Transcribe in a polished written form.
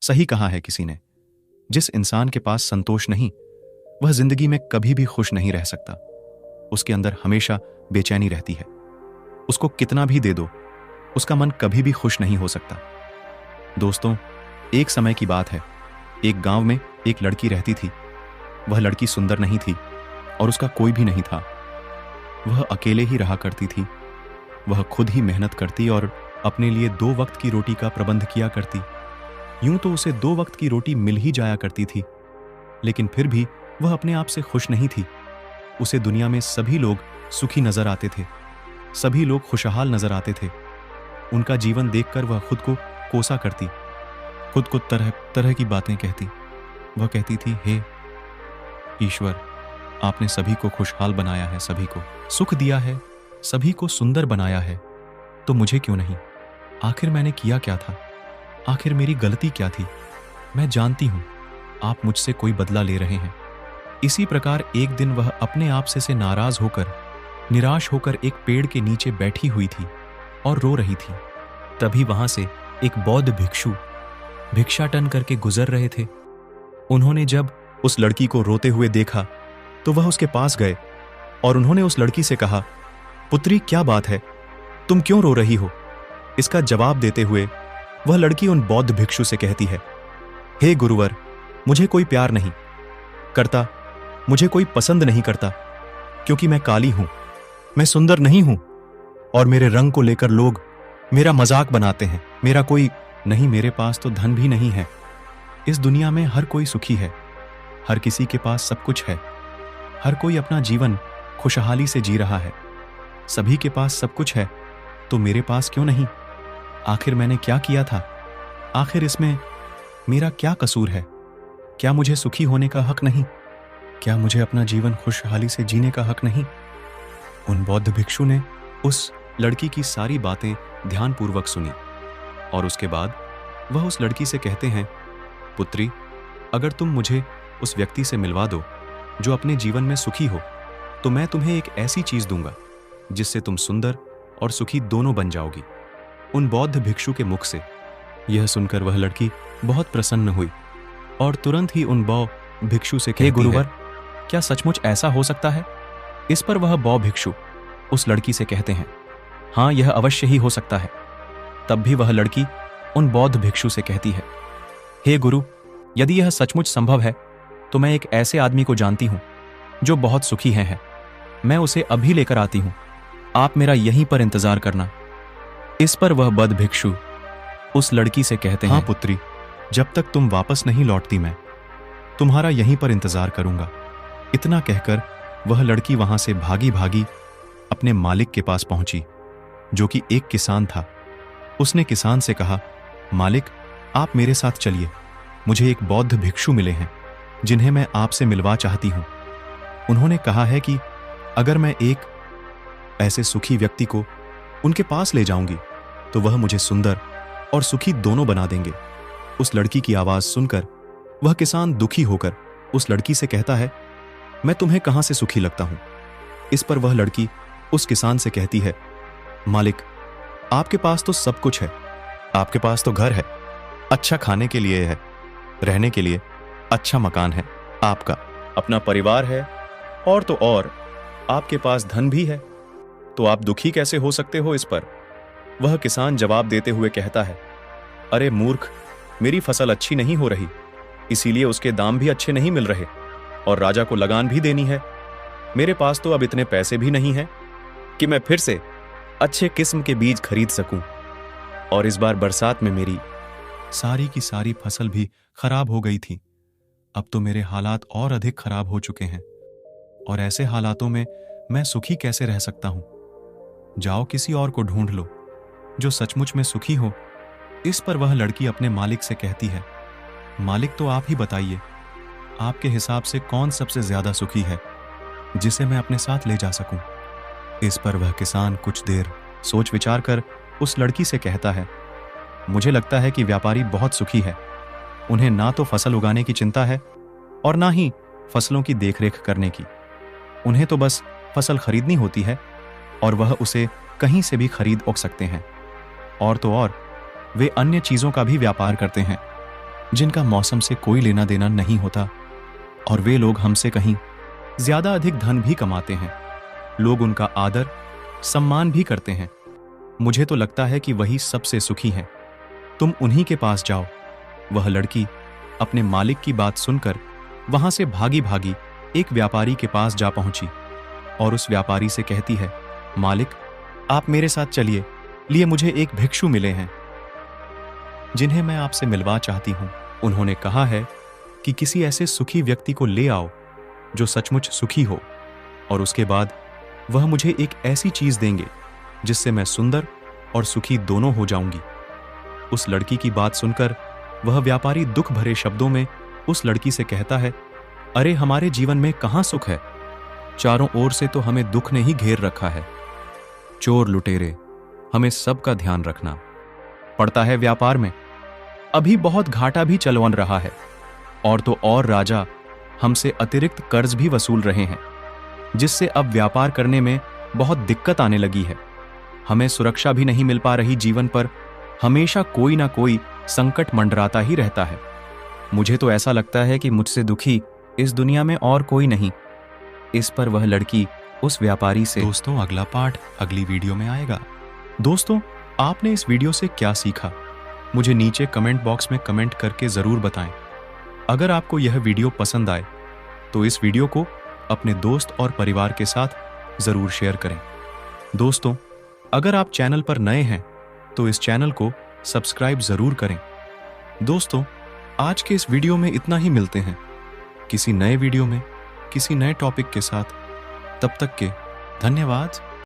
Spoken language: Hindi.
सही कहा है किसी ने, जिस इंसान के पास संतोष नहीं, वह जिंदगी में कभी भी खुश नहीं रह सकता। उसके अंदर हमेशा बेचैनी रहती है। उसको कितना भी दे दो, उसका मन कभी भी खुश नहीं हो सकता। दोस्तों, एक समय की बात है, एक गांव में एक लड़की रहती थी। वह लड़की सुंदर नहीं थी और उसका कोई भी नहीं था। वह अकेले ही रहा करती थी। वह खुद ही मेहनत करती और अपने लिए 2 वक्त की रोटी का प्रबंध किया करती। यूं तो उसे 2 वक्त की रोटी मिल ही जाया करती थी, लेकिन फिर भी वह अपने आप से खुश नहीं थी। उसे दुनिया में सभी लोग सुखी नजर आते थे, सभी लोग खुशहाल नजर आते थे। उनका जीवन देखकर वह खुद को कोसा करती, खुद को तरह तरह की बातें कहती। वह कहती थी, हे ईश्वर, आपने सभी को खुशहाल बनाया है, सभी को सुख दिया है, सभी को सुंदर बनाया है, तो मुझे क्यों नहीं? आखिर मैंने किया क्या था? आखिर मेरी गलती क्या थी? मैं जानती हूं आप मुझसे कोई बदला ले रहे हैं। इसी प्रकार एक दिन वह अपने आप से नाराज होकर, निराश होकर एक पेड़ के नीचे बैठी हुई थी और रो रही थी। तभी वहां से एक बौद्ध भिक्षु भिक्षाटन करके गुजर रहे थे। उन्होंने जब उस लड़की को रोते हुए देखा तो वह उसके पास गए और उन्होंने उस लड़की से कहा, पुत्री, क्या बात है, तुम क्यों रो रही हो? इसका जवाब देते हुए वह लड़की उन बौद्ध भिक्षु से कहती है, हे गुरुवर, मुझे कोई प्यार नहीं करता, मुझे कोई पसंद नहीं करता, क्योंकि मैं काली हूं, मैं सुंदर नहीं हूं और मेरे रंग को लेकर लोग मेरा मजाक बनाते हैं। मेरा कोई नहीं, मेरे पास तो धन भी नहीं है। इस दुनिया में हर कोई सुखी है, हर किसी के पास सब कुछ है, हर कोई अपना जीवन खुशहाली से जी रहा है। सभी के पास सब कुछ है, तो मेरे पास क्यों नहीं? आखिर मैंने क्या किया था? आखिर इसमें मेरा क्या कसूर है? क्या मुझे सुखी होने का हक नहीं? क्या मुझे अपना जीवन खुशहाली से जीने का हक नहीं? उन बौद्ध भिक्षु ने उस लड़की की सारी बातें ध्यानपूर्वक सुनी और उसके बाद वह उस लड़की से कहते हैं, पुत्री, अगर तुम मुझे उस व्यक्ति से मिलवा दो जो अपने जीवन में सुखी हो, तो मैं तुम्हें एक ऐसी चीज दूंगा जिससे तुम सुंदर और सुखी दोनों बन जाओगी। उन बौद्ध भिक्षु के मुख से यह सुनकर वह लड़की बहुत प्रसन्न हुई और तुरंत ही उन बौद्ध भिक्षु से कहती, गुरुवर, क्या सचमुच ऐसा हो सकता है? इस पर वह बौद्ध भिक्षु उस लड़की से कहते हैं, हाँ, यह अवश्य ही हो सकता है। तब भी वह लड़की उन बौद्ध भिक्षु से कहती है, हे गुरु, यदि यह सचमुच संभव है तो मैं एक ऐसे आदमी को जानती हूं जो बहुत सुखी है। मैं उसे अभी लेकर आती हूं, आप मेरा यहीं पर इंतजार करना। इस पर वह बौद्ध भिक्षु उस लड़की से कहते हैं, हाँ पुत्री, जब तक तुम वापस नहीं लौटती मैं तुम्हारा यहीं पर इंतजार करूंगा। इतना कहकर वह लड़की वहां से भागी भागी अपने मालिक के पास पहुंची, जो कि एक किसान था। उसने किसान से कहा, मालिक, आप मेरे साथ चलिए, मुझे एक बौद्ध भिक्षु मिले हैं जिन्हें मैं आपसे मिलवा चाहती हूं। उन्होंने कहा है कि अगर मैं एक ऐसे सुखी व्यक्ति को उनके पास ले जाऊंगी तो वह मुझे सुंदर और सुखी दोनों बना देंगे। उस लड़की की आवाज सुनकर वह किसान दुखी होकर उस लड़की से कहता है, मैं तुम्हें कहां से सुखी लगता हूं? इस पर वह लड़की उस किसान से कहती है, मालिक, आपके पास तो सब कुछ है, आपके पास तो घर है, अच्छा खाने के लिए है, रहने के लिए अच्छा मकान है, आपका अपना परिवार है, और तो और आपके पास धन भी है, तो आप दुखी कैसे हो सकते हो? इस पर वह किसान जवाब देते हुए कहता है, अरे मूर्ख, मेरी फसल अच्छी नहीं हो रही, इसीलिए उसके दाम भी अच्छे नहीं मिल रहे और राजा को लगान भी देनी है। मेरे पास तो अब इतने पैसे भी नहीं हैं कि मैं फिर से अच्छे किस्म के बीज खरीद सकूं, और इस बार बरसात में मेरी सारी की सारी फसल भी खराब हो गई थी। अब तो मेरे हालात और अधिक खराब हो चुके हैं और ऐसे हालातों में मैं सुखी कैसे रह सकता हूं? जाओ किसी और को ढूंढ लो जो सचमुच में सुखी हो। इस पर वह लड़की अपने मालिक से कहती है, मालिक, तो आप ही बताइए, आपके हिसाब से कौन सबसे ज्यादा सुखी है जिसे मैं अपने साथ ले जा सकूं? इस पर वह किसान कुछ देर सोच विचार कर उस लड़की से कहता है, मुझे लगता है कि व्यापारी बहुत सुखी है। उन्हें ना तो फसल उगाने की चिंता है और ना ही फसलों की देखरेख करने की। उन्हें तो बस फसल खरीदनी होती है और वह उसे कहीं से भी खरीद सकते हैं, और तो और वे अन्य चीजों का भी व्यापार करते हैं। जिनका मौसम से कोई लेना देना नहीं होता, और वे लोग हमसे कहीं ज्यादा अधिक धन भी कमाते हैं। लोग उनका आदर सम्मान भी करते हैं। मुझे तो लगता है कि वही सबसे सुखी हैं। तुम उन्हीं के पास जाओ। वह लड़की अपने मालिक की बात सुनकर वहां से भागी भागी एक व्यापारी के पास जा पहुंची और उस व्यापारी से कहती है, मालिक, आप मेरे साथ चलिए, लिए मुझे एक भिक्षु मिले हैं जिन्हें मैं आपसे मिलवा चाहती हूं। उन्होंने कहा है कि किसी ऐसे सुखी व्यक्ति को ले आओ जो सचमुच सुखी हो, और उसके बाद वह मुझे एक ऐसी चीज देंगे जिससे मैं सुंदर और सुखी दोनों हो जाऊंगी। उस लड़की की बात सुनकर वह व्यापारी दुख भरे शब्दों में उस लड़की से कहता है, अरे हमारे जीवन में कहां सुख है? चारों ओर से तो हमें दुख ने ही घेर रखा है। चोर लुटेरे, हमें सबका ध्यान रखना पड़ता है व्यापार में। अभी बहुत घाटा भी चलवन रहा है, और तो और राजा हमसे अतिरिक्त कर्ज भी वसूल रहे हैं, जिससे अब व्यापार करने में बहुत दिक्कत आने लगी है। हमें सुरक्षा भी नहीं मिल पा रही। जीवन पर हमेशा कोई ना कोई संकट मंडराता ही रहता है। मुझे तो ऐसा लगता है कि मुझसे दुखी इस दुनिया में और कोई नहीं। इस पर वह लड़की उस व्यापारी से। दोस्तों, अगला पार्ट अगली वीडियो में आएगा। दोस्तों, आपने इस वीडियो से क्या सीखा, मुझे नीचे कमेंट बॉक्स में कमेंट करके जरूर बताएं। अगर आपको यह वीडियो पसंद आए तो इस वीडियो को अपने दोस्त और परिवार के साथ जरूर शेयर करें। दोस्तों, अगर आप चैनल पर नए हैं तो इस चैनल को सब्सक्राइब जरूर करें। दोस्तों, आज के इस वीडियो में इतना ही। मिलते हैं किसी नए वीडियो में किसी नए टॉपिक के साथ। तब तक के धन्यवाद।